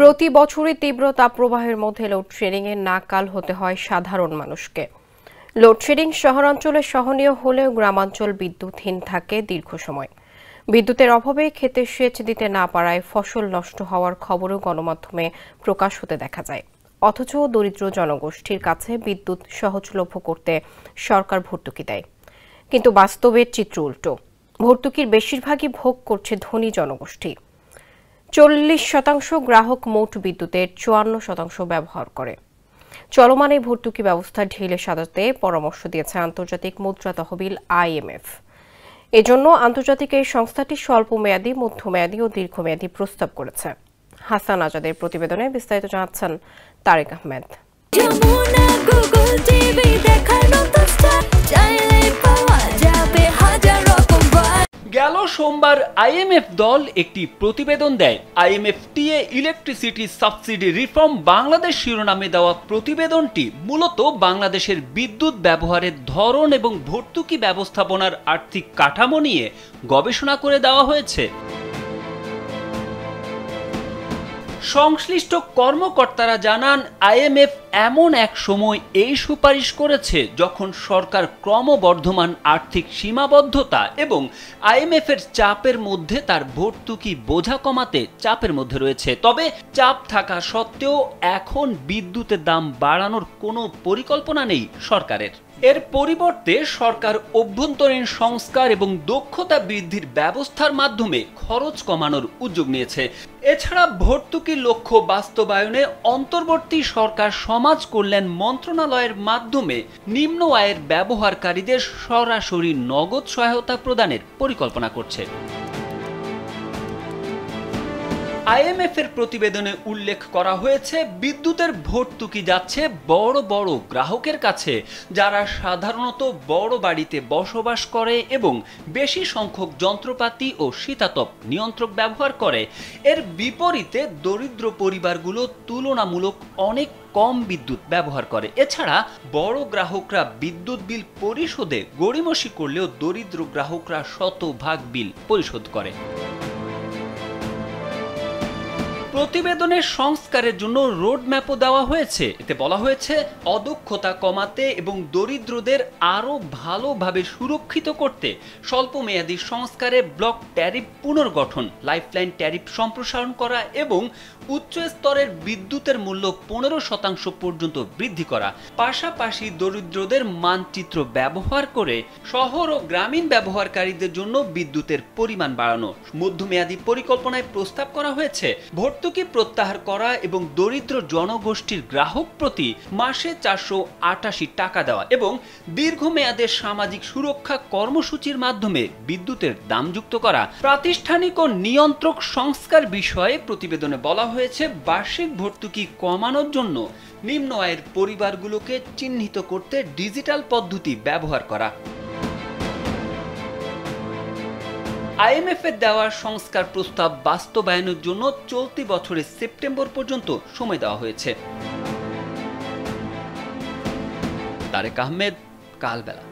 প্রতি বছরই তীব্র তাপপ্রবাহের মধ্যে লোডশেডিংয়ে নাকাল হতে হয় সাধারণ মানুষকে। লোডশেডিং শহরাঞ্চলে সহনীয় হলেও গ্রামাঞ্চল বিদ্যুৎহীন থাকে দীর্ঘ সময়। বিদ্যুতের অভাবে ক্ষেতে সেচ দিতে না পারায় ফসল নষ্ট হওয়ার খবরও গণমাধ্যমে প্রকাশ হতে দেখা যায়। অথচ দরিদ্র জনগোষ্ঠীর কাছে বিদ্যুৎ সহজলভ্য করতে সরকার ভর্তুকি দেয়, কিন্তু বাস্তবের চিত্র উল্টো। ভর্তুকির বেশিরভাগই ভোগ করছে ধনী জনগোষ্ঠী। 40% গ্রাহক মোট বিদ্যুতের 54% ব্যবহার করে। চলমান এই ভর্তুকি ব্যবস্থা ঢেলে সাজাতে পরামর্শ দিয়েছে আন্তর্জাতিক মুদ্রা তহবিল IMF। এজন্য আন্তর্জাতিক এই সংস্থাটি স্বল্পমেয়াদী, মধ্যমেয়াদী ও দীর্ঘমেয়াদী প্রস্তাব করেছে। হাসান আজাদের প্রতিবেদনে বিস্তারিত জানাচ্ছেন তারেক আহমেদ। গেল সোমবার IMF দল একটি প্রতিবেদন দেয়। IMF-টিএ ইলেকট্রিসিটি সাবসিডি রিফর্ম বাংলাদেশ শিরোনামে দেওয়া প্রতিবেদনটি মূলত বাংলাদেশের বিদ্যুৎ ব্যবহারের ধরন এবং ভর্তুকি ব্যবস্থাপনার আর্থিক কাঠামো নিয়ে গবেষণা করে দেওয়া হয়েছে। সংশ্লিষ্ট কর্মকর্তারা জানান, IMF এমন এক সময় এই সুপারিশ করেছে যখন সরকার ক্রমবর্ধমান আর্থিক সীমাবদ্ধতা এবং IMF-এর চাপের মধ্যে তার ভর্তুকি বোঝা কমাতে চাপের মধ্যে রয়েছে। তবে চাপ থাকা সত্ত্বেও এখন বিদ্যুতের দাম বাড়ানোর কোনো পরিকল্পনা নেই সরকারের। এর পরিবর্তে সরকার অভ্যন্তরীণ সংস্কার এবং দক্ষতা বৃদ্ধির ব্যবস্থার মাধ্যমে খরচ কমানোর উদ্যোগ নিয়েছে। এছাড়া ভর্তুকির লক্ষ্য বাস্তবায়নে অন্তর্বর্তী সরকার সমাজ কল্যাণ মন্ত্রণালয়ের মাধ্যমে নিম্ন আয়ের ব্যবহারকারীদের সরাসরি নগদ সহায়তা প্রদানের পরিকল্পনা করছে। IMF-এর প্রতিবেদনে উল্লেখ করা হয়েছে, বিদ্যুতের ভর্তুকি যাচ্ছে বড় বড় গ্রাহকের কাছে, যারা সাধারণত বড় বাড়িতে বসবাস করে এবং বেশি সংখ্যক যন্ত্রপাতি ও শীতাতপ নিয়ন্ত্রক ব্যবহার করে। এর বিপরীতে দরিদ্র পরিবারগুলো তুলনামূলক অনেক কম বিদ্যুৎ ব্যবহার করে। এছাড়া বড় গ্রাহকরা বিদ্যুৎ বিল পরিশোধে গড়িমসি করলেও দরিদ্র গ্রাহকরা শতভাগ বিল পরিশোধ করে। প্রতিবেদনের সংস্কারের জন্য রোডম্যাপও দেওয়া হয়েছে। এতে বলা হয়েছে, অদক্ষতা কমাতে এবং দরিদ্রদের আরও ভালোভাবে সুরক্ষিত করতে স্বল্পমেয়াদী সংস্কারে ব্লক ট্যারিফ পুনর্গঠন, লাইফলাইন ট্যারিফ সম্প্রসারণ করা এবং উচ্চ স্তরের বিদ্যুতের মূল্য 15% পর্যন্ত বৃদ্ধি করা। পাশাপাশি দরিদ্রদের মানচিত্র ব্যবহার করে শহর ও গ্রামীণ ব্যবহারকারীদের জন্য বিদ্যুতের পরিমাণ বাড়ানো। মধ্যমেয়াদী পরিকল্পনায় প্রস্তাব করা হয়েছে ভর্তুকি প্রত্যাহার করা এবং দরিদ্র জনগোষ্ঠীর গ্রাহক প্রতি মাসে 488 টাকা দেওয়া এবং দীর্ঘমেয়াদের সামাজিক সুরক্ষা কর্মসূচির মাধ্যমে বিদ্যুতের দাম যুক্ত করা। প্রাতিষ্ঠানিক ও নিয়ন্ত্রক সংস্কার বিষয়ে প্রতিবেদনে বলা হয়েছে, বার্ষিক ভর্তুকি কমানোর জন্য নিম্ন আয়ের পরিবারগুলোকে চিহ্নিত করতে ডিজিটাল পদ্ধতি ব্যবহার করা। IMF-এর দেওয়া সংস্কার প্রস্তাব বাস্তবায়নের জন্য চলতি বছরের সেপ্টেম্বর পর্যন্ত সময় দেওয়া হয়েছে। তারেক আহমেদ, কালবেলা।